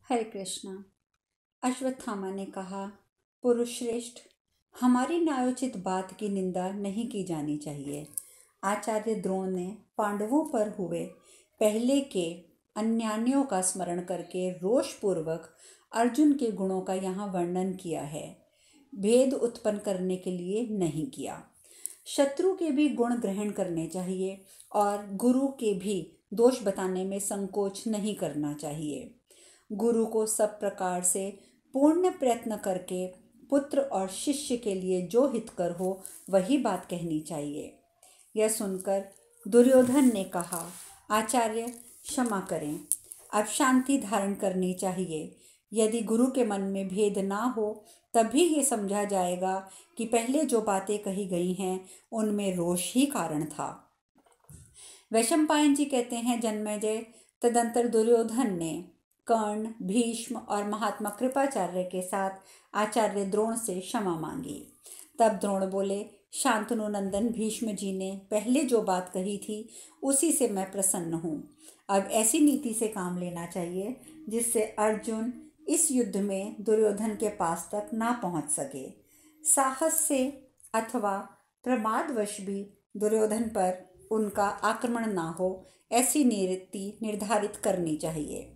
हरे कृष्णा। अश्वत्थामा ने कहा, पुरुष श्रेष्ठ, हमारी न्यायोचित बात की निंदा नहीं की जानी चाहिए। आचार्य द्रोण ने पांडवों पर हुए पहले के अन्यायों का स्मरण करके रोषपूर्वक अर्जुन के गुणों का यहाँ वर्णन किया है, भेद उत्पन्न करने के लिए नहीं किया। शत्रु के भी गुण ग्रहण करने चाहिए और गुरु के भी दोष बताने में संकोच नहीं करना चाहिए। गुरु को सब प्रकार से पूर्ण प्रयत्न करके पुत्र और शिष्य के लिए जो हितकर हो वही बात कहनी चाहिए। यह सुनकर दुर्योधन ने कहा, आचार्य क्षमा करें, अब शांति धारण करनी चाहिए। यदि गुरु के मन में भेद ना हो तभी ये समझा जाएगा कि पहले जो बातें कही गई हैं उनमें रोष ही कारण था। वैशंपायन जी कहते हैं, जन्मेजय तदंतर दुर्योधन ने कर्ण, भीष्म और महात्मा कृपाचार्य के साथ आचार्य द्रोण से क्षमा मांगी। तब द्रोण बोले, शांतनु नंदन भीष्म जी ने पहले जो बात कही थी उसी से मैं प्रसन्न हूँ। अब ऐसी नीति से काम लेना चाहिए जिससे अर्जुन इस युद्ध में दुर्योधन के पास तक ना पहुँच सके। साहस से अथवा प्रमादवश भी दुर्योधन पर उनका आक्रमण ना हो, ऐसी नीति निर्धारित करनी चाहिए।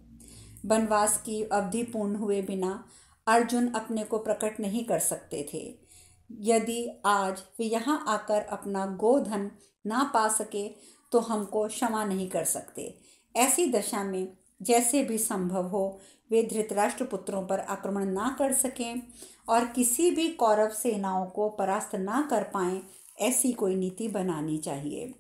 वनवास की अवधि पूर्ण हुए बिना अर्जुन अपने को प्रकट नहीं कर सकते थे। यदि आज वे यहाँ आकर अपना गोधन ना पा सके तो हमको क्षमा नहीं कर सकते। ऐसी दशा में जैसे भी संभव हो वे धृतराष्ट्र पुत्रों पर आक्रमण ना कर सकें और किसी भी कौरव सेनाओं को परास्त ना कर पाएं, ऐसी कोई नीति बनानी चाहिए।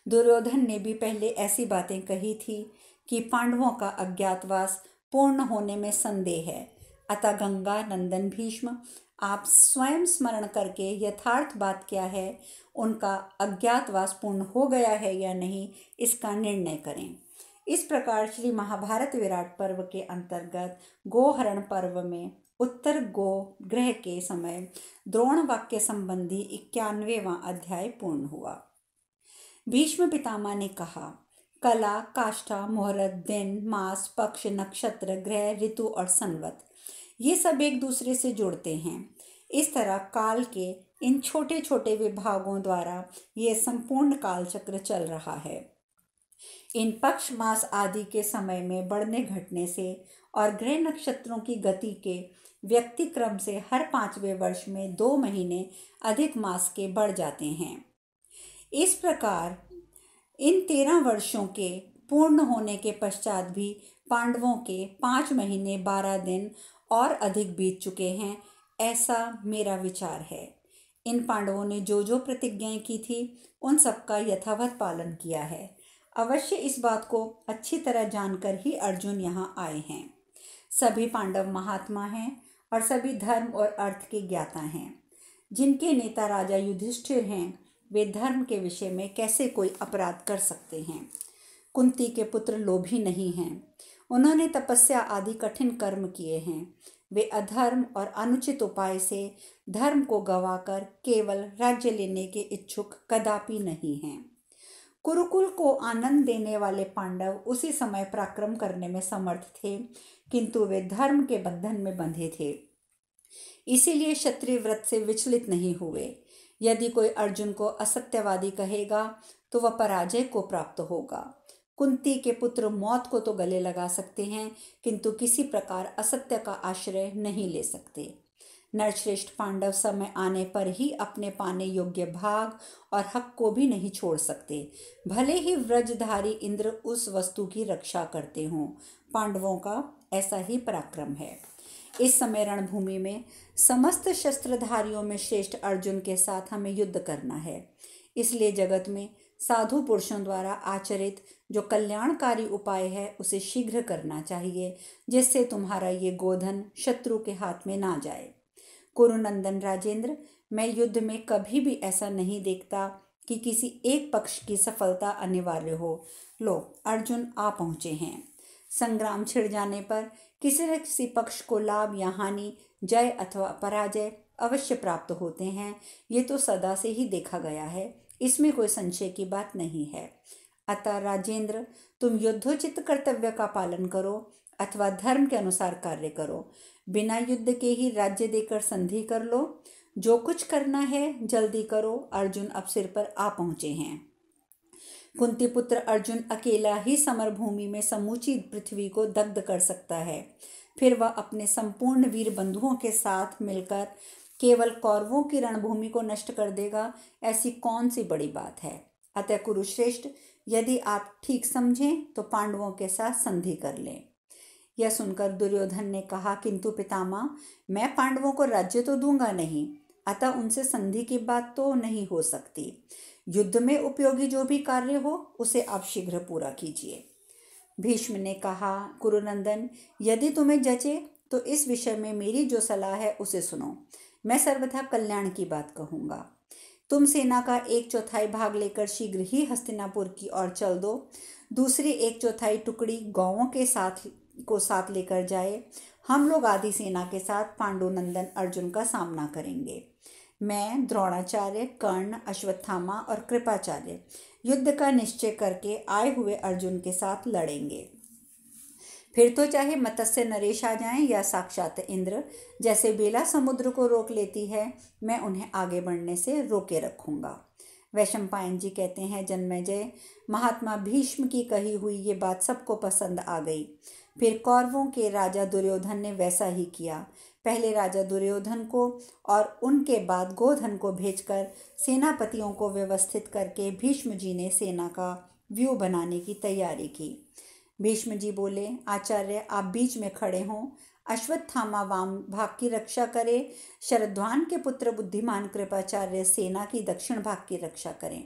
दुर्योधन ने भी पहले ऐसी बातें कही थी कि पांडवों का अज्ञातवास पूर्ण होने में संदेह है। अतः गंगा नंदन भीष्म, आप स्वयं स्मरण करके यथार्थ बात क्या है, उनका अज्ञातवास पूर्ण हो गया है या नहीं, इसका निर्णय करें। इस प्रकार श्री महाभारत विराट पर्व के अंतर्गत गोहरण पर्व में उत्तर गो ग्रह के समय द्रोण वाक्य संबंधी 91वां अध्याय पूर्ण हुआ। भीष्म पितामह ने कहा, कला, काष्ठा, मुहूर्त, दिन, मास, पक्ष, नक्षत्र, ग्रह, ऋतु और संवत ये सब एक दूसरे से जुड़ते हैं। इस तरह काल के इन छोटे छोटे विभागों द्वारा ये संपूर्ण काल चक्र चल रहा है। इन पक्ष, मास आदि के समय में बढ़ने घटने से और ग्रह नक्षत्रों की गति के व्यक्ति क्रम से हर 5वें वर्ष में 2 महीने अधिक मास के बढ़ जाते हैं। इस प्रकार इन 13 वर्षों के पूर्ण होने के पश्चात भी पांडवों के 5 महीने 12 दिन और अधिक बीत चुके हैं, ऐसा मेरा विचार है। इन पांडवों ने जो जो प्रतिज्ञाएं की थी उन सबका यथावत पालन किया है। अवश्य इस बात को अच्छी तरह जानकर ही अर्जुन यहाँ आए हैं। सभी पांडव महात्मा हैं और सभी धर्म और अर्थ के ज्ञाता हैं। जिनके नेता राजा युधिष्ठिर हैं वे धर्म के विषय में कैसे कोई अपराध कर सकते हैं। कुंती के पुत्र लोभी नहीं हैं। उन्होंने तपस्या आदि कठिन कर्म किए हैं। वे अधर्म और अनुचित उपाय से धर्म को गवाकर केवल राज्य लेने के इच्छुक कदापि नहीं हैं। कुरुकुल को आनंद देने वाले पांडव उसी समय पराक्रम करने में समर्थ थे, किंतु वे धर्म के बंधन में बंधे थे, इसीलिए क्षत्रिय व्रत से विचलित नहीं हुए। यदि कोई अर्जुन को असत्यवादी कहेगा तो वह पराजय को प्राप्त होगा। कुंती के पुत्र मौत को तो गले लगा सकते हैं, किंतु किसी प्रकार असत्य का आश्रय नहीं ले सकते। नरश्रेष्ठ पांडव समय आने पर ही अपने पाने योग्य भाग और हक को भी नहीं छोड़ सकते, भले ही व्रजधारी इंद्र उस वस्तु की रक्षा करते हों। पांडवों का ऐसा ही पराक्रम है। इस समय रणभूमि में समस्त शस्त्रधारियों में श्रेष्ठ अर्जुन के साथ हमें युद्ध करना है। इसलिए जगत में साधु पुरुषों द्वारा आचरित जो कल्याणकारी उपाय है उसे शीघ्र करना चाहिए, जिससे तुम्हारा ये गोधन शत्रु के हाथ में ना जाए। कुरुनंदन राजेंद्र, मैं युद्ध में कभी भी ऐसा नहीं देखता कि किसी एक पक्ष की सफलता अनिवार्य हो। लो, अर्जुन आ पहुँचे हैं। संग्राम छिड़ जाने पर किसी न किसी पक्ष को लाभ या हानि, जय अथवा पराजय अवश्य प्राप्त होते हैं। ये तो सदा से ही देखा गया है, इसमें कोई संशय की बात नहीं है। अतः राजेंद्र, तुम युद्धोचित कर्तव्य का पालन करो अथवा धर्म के अनुसार कार्य करो। बिना युद्ध के ही राज्य देकर संधि कर लो। जो कुछ करना है जल्दी करो, अर्जुन अब सिर पर आ पहुंचे हैं। कुंती पुत्र अर्जुन अकेला ही समरभूमि में समूची पृथ्वी को दग्ध कर सकता है। फिर वह अपने संपूर्ण वीर बंधुओं के साथ मिलकर केवल कौरवों की रणभूमि को नष्ट कर देगा। ऐसी कौन सी बड़ी बात है। अतः कुरुश्रेष्ठ, यदि आप ठीक समझें तो पांडवों के साथ संधि कर लें। यह सुनकर दुर्योधन ने कहा, किंतु पितामह, मैं पांडवों को राज्य तो दूंगा नहीं, अतः उनसे संधि की बात तो नहीं हो सकती। युद्ध में उपयोगी जो भी कार्य हो उसे आप शीघ्र पूरा कीजिए। भीष्म ने कहा, कुरुनंदन, यदि तुम्हें जचे तो इस विषय में मेरी जो सलाह है उसे सुनो। मैं सर्वथा कल्याण की बात कहूँगा। तुम सेना का 1/4 भाग लेकर शीघ्र ही हस्तिनापुर की ओर चल दो। दूसरी 1/4 टुकड़ी गांवों के साथ लेकर जाए। हम लोग आधी सेना के साथ पांडुनंदन अर्जुन का सामना करेंगे। मैं, द्रोणाचार्य, कर्ण, अश्वत्थामा और कृपाचार्य युद्ध का निश्चय करके आए हुए अर्जुन के साथ लड़ेंगे। फिर तो चाहे मत्स्य नरेश आ जाएं या साक्षात इंद्र, जैसे बेला समुद्र को रोक लेती है, मैं उन्हें आगे बढ़ने से रोके रखूंगा। वैशंपायन जी कहते हैं, जन्मेजय, महात्मा भीष्म की कही हुई ये बात सबको पसंद आ गई। फिर कौरवों के राजा दुर्योधन ने वैसा ही किया। पहले राजा दुर्योधन को और उनके बाद गोधन को भेजकर सेनापतियों को व्यवस्थित करके भीष्म जी ने सेना का व्यूह बनाने की तैयारी की। भीष्म जी बोले, आचार्य, आप बीच में खड़े हों। अश्वत्थामा वाम भाग की रक्षा करे। शरद्वान के पुत्र बुद्धिमान कृपाचार्य सेना की दक्षिण भाग की रक्षा करें।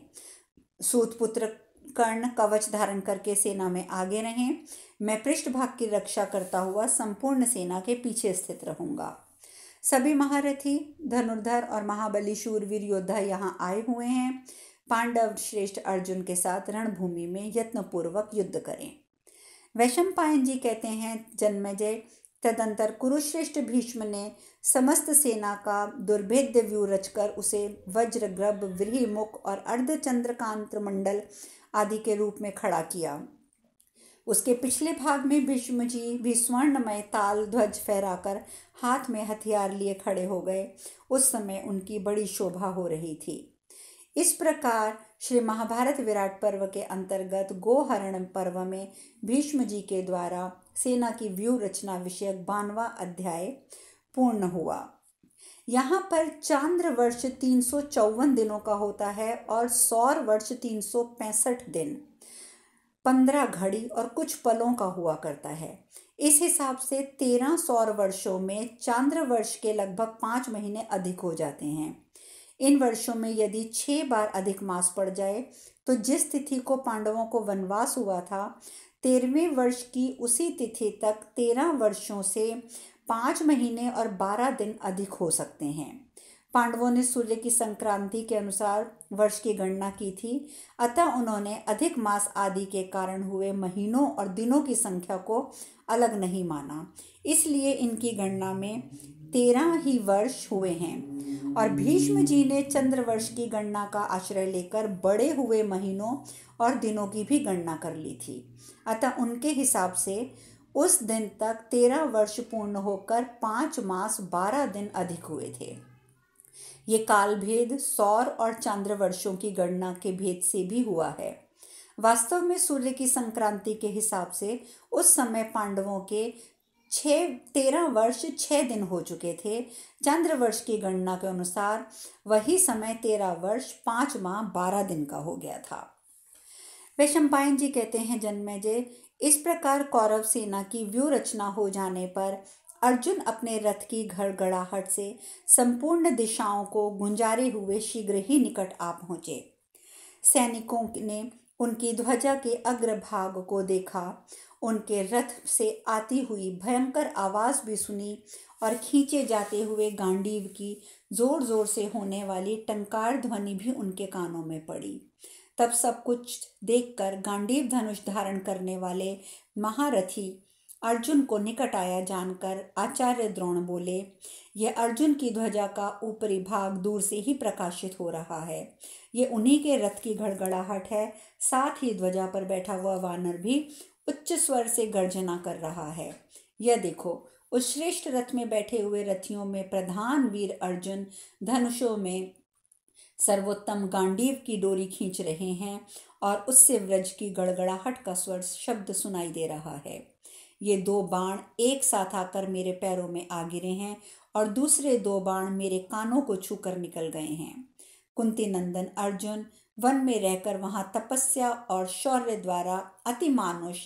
सूत पुत्र कर्ण कवच धारण करके सेना में आगे रहें। मैं पृष्ठ भाग की रक्षा करता हुआ संपूर्ण सेना के पीछे स्थित रहूंगा। सभी महारथी, धनुर्धर और महाबली शूरवीर योद्धा यहाँ आए हुए हैं। पांडव श्रेष्ठ अर्जुन के साथ रणभूमि में यत्नपूर्वक युद्ध करें। वैशंपायन जी कहते हैं, जन्मेजय, तदंतर कुरुश्रेष्ठ भीष्म ने समस्त सेना का दुर्भेद्य व्यूह रचकर उसे वज्रग्रभ, व्रीहिमुख और अर्धचंद्रकांत मंडल आदि के रूप में खड़ा किया। उसके पिछले भाग में भीष्म जी भी स्वर्णमय ताल ध्वज फहराकर हाथ में हथियार लिए खड़े हो गए। उस समय उनकी बड़ी शोभा हो रही थी। इस प्रकार श्री महाभारत विराट पर्व के अंतर्गत गोहरण पर्व में भीष्म जी के द्वारा सेना की व्यूह रचना विषयक 92वां अध्याय पूर्ण हुआ। यहाँ पर चांद्र वर्ष 354 दिनों का होता है और सौर वर्ष 365 दिन, 15 घड़ी और कुछ पलों का हुआ करता है। इस हिसाब से 13 सौर वर्षों में चांद्र वर्ष के लगभग 5 महीने अधिक हो जाते हैं। इन वर्षों में यदि 6 बार अधिक मास पड़ जाए तो जिस तिथि को पांडवों को वनवास हुआ था, 13वें वर्ष की उसी तिथि तक 13 वर्षों से 5 महीने और 12 दिन अधिक हो सकते हैं। पांडवों ने सूर्य की संक्रांति के अनुसार वर्ष की गणना की थी, अतः उन्होंने अधिक मास आदि के कारण हुए महीनों और दिनों की संख्या को अलग नहीं माना। इसलिए इनकी गणना में 13 ही वर्ष हुए हैं। और भीष्म जी ने चंद्र वर्ष की गणना का आश्रय लेकर बड़े हुए महीनों और दिनों की भी गणना कर ली थी। अतः उनके हिसाब से उस दिन तक 13 वर्ष पूर्ण होकर 5 मास 12 दिन अधिक हुए थे। ये काल भेद सौर और चांद्र वर्षों की गणना के भेद से भी हुआ है। वास्तव में सूर्य की संक्रांति के हिसाब से उस समय पांडवों के 13 वर्ष 6 दिन हो चुके थे। चंद्र वर्ष की गणना के अनुसार वही समय 13 वर्ष 5 माह 12 दिन का हो गया था। वैशंपायन जी कहते हैं, जन्मेजय, इस प्रकार कौरव सेना की व्यूह रचना हो जाने पर अर्जुन अपने रथ की घड़घड़ाहट से संपूर्ण दिशाओं को गुंजारे हुए शीघ्र ही निकट आ पहुंचे। सैनिकों ने उनकी ध्वजा के अग्रभाग को देखा, उनके रथ से आती हुई भयंकर आवाज भी सुनी और खींचे जाते हुए गांडीव की जोर जोर से होने वाली टंकार ध्वनि भी उनके कानों में पड़ी। तब सब कुछ देखकर गांडीव धनुष धारण करने वाले महारथी अर्जुन को निकट आया जानकर आचार्य द्रोण बोले, यह अर्जुन की ध्वजा का ऊपरी भाग दूर से ही प्रकाशित हो रहा है। ये उन्हीं के रथ की घड़घड़ाहट है। साथ ही ध्वजा पर बैठा हुआ वानर भी उच्च स्वर से गर्जना कर रहा है। यह देखो, उस श्रेष्ठ रथ में बैठे हुए रथियों में प्रधान वीर अर्जुन धनुषों में सर्वोत्तम गांडीव की डोरी खींच रहे हैं और उससे व्रज की गड़गड़ाहट का स्वर शब्द सुनाई दे रहा है। ये 2 बाण एक साथ आकर मेरे पैरों में आ गिरे हैं और दूसरे 2 बाण मेरे कानों को छूकर निकल गए हैं। कुंती नंदन अर्जुन वन में रहकर वहां तपस्या और शौर्य द्वारा अतिमानुष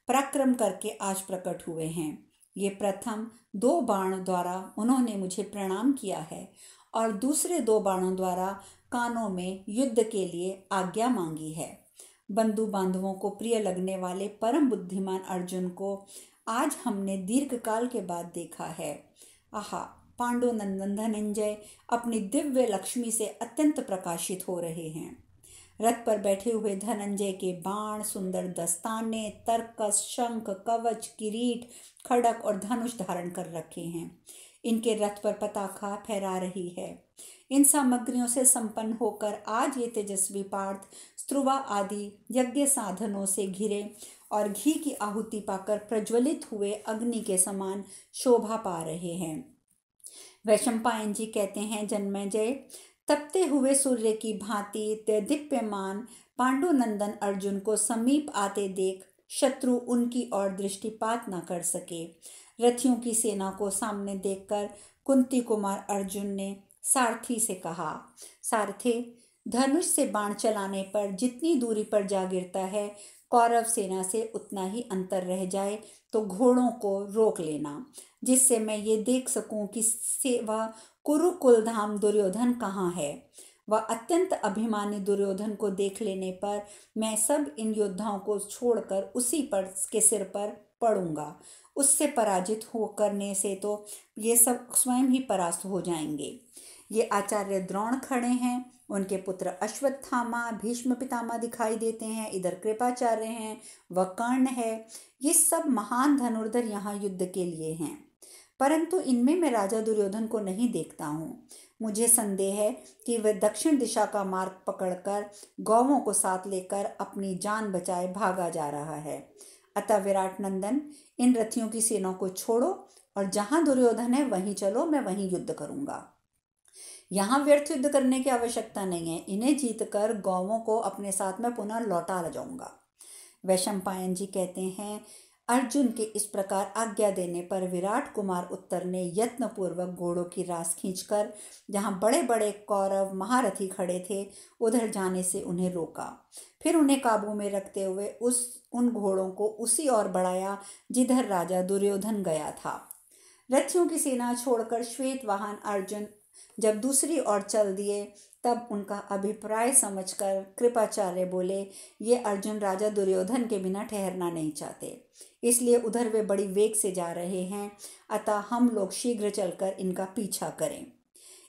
पराक्रम करके आज प्रकट हुए हैं। ये प्रथम 2 बाण द्वारा उन्होंने मुझे प्रणाम किया है और दूसरे 2 बाणों द्वारा कानों में युद्ध के लिए आज्ञा मांगी है। बंधु बांधवों को प्रिय लगने वाले परम बुद्धिमान अर्जुन को आज हमने दीर्घ काल के बाद देखा है। आहा, पांडुनंदन धनंजय अपनी दिव्य लक्ष्मी से अत्यंत प्रकाशित हो रहे हैं। रथ पर बैठे हुए धनंजय के बाण, सुंदर दस्ताने, तरकस, शंख, कवच, किरीट, खड़क और धनुष धारण कर रखे हैं। इनके रथ पर पताका फहरा रही है। इन सामग्रियों से संपन्न होकर आज ये तेजस्वी पार्थ स्त्रुवा आदि यज्ञ साधनों से घिरे और घी की आहुति पाकर प्रज्वलित हुए अग्नि के समान शोभा पा रहे हैं। वैशंपायन जी कहते हैं, जन्मेजय, तपते हुए सूर्य की भांति दीप्यमान पांडुनंदन अर्जुन को समीप आते देख शत्रु उनकी ओर दृष्टिपात न कर सके। रथियों की सेना को सामने देखकर कुंती कुमार अर्जुन ने सारथी से कहा, सारथे, धनुष से बाण चलाने पर जितनी दूरी पर जा गिरता है, कौरव सेना से उतना ही अंतर रह जाए तो घोड़ों को रोक लेना, जिससे मैं ये देख सकूं कि वह कुरुकुल धाम दुर्योधन कहाँ है। वह अत्यंत अभिमानी दुर्योधन को देख लेने पर मैं सब इन योद्धाओं को छोड़कर उसी पर के सिर पर पड़ूंगा। उससे पराजित हो करने से तो ये सब स्वयं ही परास्त हो जाएंगे। ये आचार्य द्रोण खड़े हैं, उनके पुत्र अश्वत्थामा, भीष्म पितामह दिखाई देते हैं, इधर कृपाचार्य हैं, वह कर्ण है। ये सब महान धनुर्धर यहाँ युद्ध के लिए हैं, परंतु इनमें मैं राजा दुर्योधन को नहीं देखता हूँ। मुझे संदेह है कि वह दक्षिण दिशा का मार्ग पकड़कर गौवों को साथ लेकर अपनी जान बचाए भागा जा रहा है। अतः विराट नंदन, इन रथियों की सेना को छोड़ो और जहां दुर्योधन है वहीं चलो, मैं वहीं युद्ध करूंगा। यहाँ व्यर्थ युद्ध करने की आवश्यकता नहीं है। इन्हें जीतकर गौवों को अपने साथ में पुनः लौटा ले जाऊंगा। वैशंपायन जी कहते हैं, अर्जुन के इस प्रकार आज्ञा देने पर विराट कुमार उत्तर ने यत्नपूर्वक घोड़ों की रास खींचकर जहाँ बड़े बड़े कौरव महारथी खड़े थे उधर जाने से उन्हें रोका। फिर उन्हें काबू में रखते हुए उन घोड़ों को उसी ओर बढ़ाया जिधर राजा दुर्योधन गया था। रथियों की सेना छोड़कर श्वेत वाहन अर्जुन जब दूसरी ओर चल दिए तब उनका अभिप्राय समझकर कृपाचार्य बोले, ये अर्जुन राजा दुर्योधन के बिना ठहरना नहीं चाहते, इसलिए उधर वे बड़ी वेग से जा रहे हैं। अतः हम लोग शीघ्र चलकर इनका पीछा करें।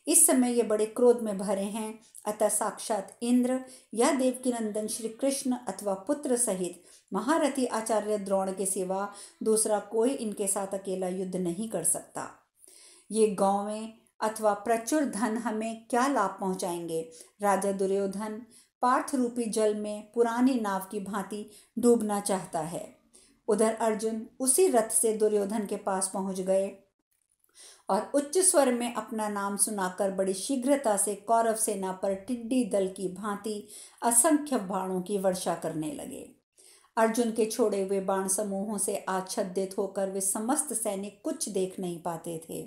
इस समय ये बड़े क्रोध में भरे हैं, अतः साक्षात इंद्र या देवकी नंदन श्री कृष्ण अथवा पुत्र सहित महारथी आचार्य द्रोण के सिवा दूसरा कोई इनके साथ अकेला युद्ध नहीं कर सकता। ये गौवें अथवा प्रचुर धन हमें क्या लाभ पहुंचाएंगे। राजा दुर्योधन पार्थ रूपी जल में पुरानी नाव की भांति डूबना चाहता है। उधर अर्जुन उसी रथ से दुर्योधन के पास पहुंच गए और उच्च स्वर में अपना नाम सुनाकर बड़ी शीघ्रता से कौरव सेना पर टिड्डी दल की भांति असंख्य बाणों की वर्षा करने लगे। अर्जुन के छोड़े हुए बाण समूहों से आच्छादित होकर वे समस्त सैनिक कुछ देख नहीं पाते थे।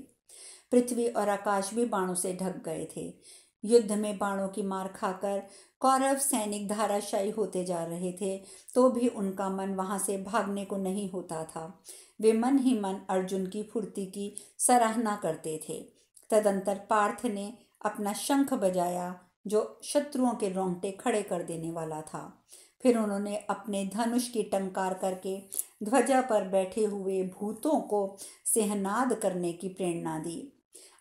पृथ्वी और आकाश भी बाणों से ढक गए थे। युद्ध में बाणों की मार खाकर कौरव सैनिक धाराशायी होते जा रहे थे, तो भी उनका मन वहां से भागने को नहीं होता था। वे मन ही मन अर्जुन की फुर्ती की सराहना करते थे। तदंतर पार्थ ने अपना शंख बजाया, जो शत्रुओं के रोंगटे खड़े कर देने वाला था। फिर उन्होंने अपने धनुष की टंकार करके ध्वजा पर बैठे हुए भूतों को सिंहनाद करने की प्रेरणा दी।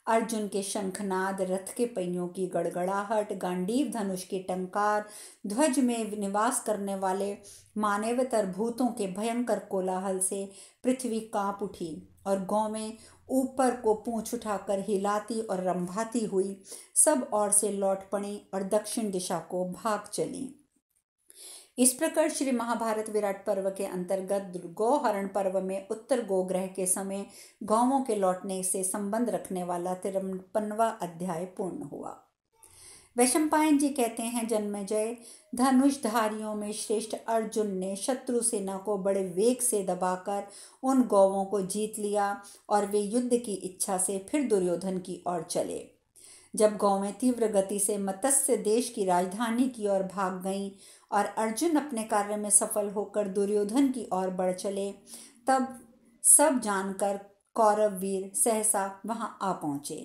अर्जुन के शंखनाद, रथ के पहियों की गड़गड़ाहट, गांडीव धनुष की टंकार, ध्वज में निवास करने वाले मानवेतर भूतों के भयंकर कोलाहल से पृथ्वी कांप उठी और गौवें ऊपर को पूंछ उठाकर हिलाती और रंभाती हुई सब ओर से लौट पड़ी और दक्षिण दिशा को भाग चली। इस प्रकार श्री महाभारत विराट पर्व के अंतर्गत गौहरण पर्व में उत्तर गोग्रह के समय गौवों के लौटने से संबंध रखने वाला 53वां अध्याय पूर्ण हुआ। वैशंपायन जी कहते हैं, जन्मेजय, धनुषधारियों में श्रेष्ठ अर्जुन ने शत्रु सेना को बड़े वेग से दबाकर उन गौवों को जीत लिया और वे युद्ध की इच्छा से फिर दुर्योधन की ओर चले। जब गौवें तीव्र गति से मत्स्य देश की राजधानी की ओर भाग गईं और अर्जुन अपने कार्य में सफल होकर दुर्योधन की ओर बढ़ चले, तब सब जानकर कौरव वीर सहसा वहां आ पहुंचे।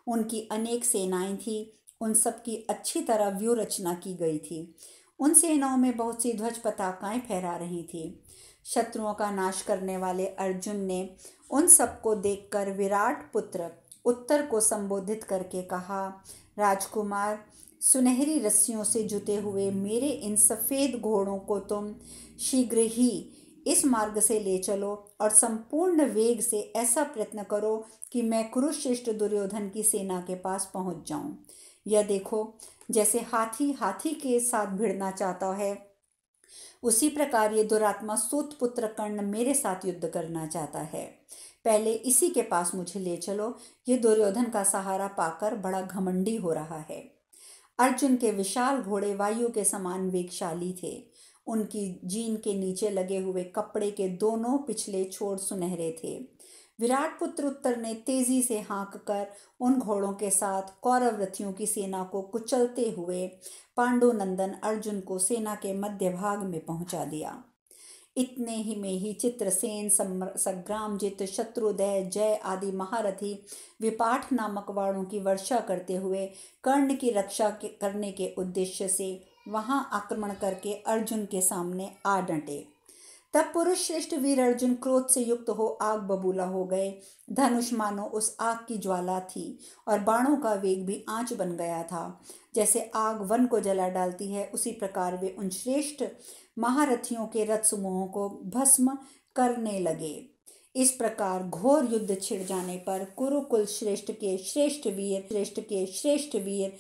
उनकी अनेक सेनाएं थीं, उन सब की अच्छी तरह व्यूह रचना की गई थी। उन सेनाओं में बहुत सी ध्वज पताकाएं फहरा रही थी। शत्रुओं का नाश करने वाले अर्जुन ने उन सबको देखकर विराट पुत्र उत्तर को संबोधित करके कहा, राजकुमार, सुनहरी रस्सियों से जुते हुए मेरे इन सफ़ेद घोड़ों को तुम शीघ्र ही इस मार्ग से ले चलो और संपूर्ण वेग से ऐसा प्रयत्न करो कि मैं कुरुश्रेष्ठ दुर्योधन की सेना के पास पहुंच जाऊं। यह देखो, जैसे हाथी हाथी के साथ भिड़ना चाहता है, उसी प्रकार ये दुरात्मा सूत पुत्र कर्ण मेरे साथ युद्ध करना चाहता है। पहले इसी के पास मुझे ले चलो। ये दुर्योधन का सहारा पाकर बड़ा घमंडी हो रहा है। अर्जुन के विशाल घोड़े वायु के समान वेगशाली थे। उनकी जीन के नीचे लगे हुए कपड़े के दोनों पिछले छोर सुनहरे थे। विराट पुत्र उत्तर ने तेजी से हाँक कर उन घोड़ों के साथ कौरव रथियों की सेना को कुचलते हुए पांडुनंदन अर्जुन को सेना के मध्य भाग में पहुंचा दिया। इतने ही में ही चित्रसेन, संग्रामजित, शत्रुदय, जय आदि महारथी विपाठ नामक वाणों की वर्षा करते हुए कर्ण की रक्षा करने के उद्देश्य से वहां आक्रमण करके अर्जुन के सामने आ डटे। तब पुरुष श्रेष्ठ वीर अर्जुन क्रोध से युक्त हो आग बबूला हो गए। धनुष मानो उस आग की ज्वाला थी और बाणों का वेग भी आंच बन गया था। जैसे आग वन को जला डालती है, उसी प्रकार वे उन श्रेष्ठ महारथियों के रथ समूहों को भस्म करने लगे। इस प्रकार घोर युद्ध छिड़ जाने पर कुरुकुल श्रेष्ठ के श्रेष्ठ वीर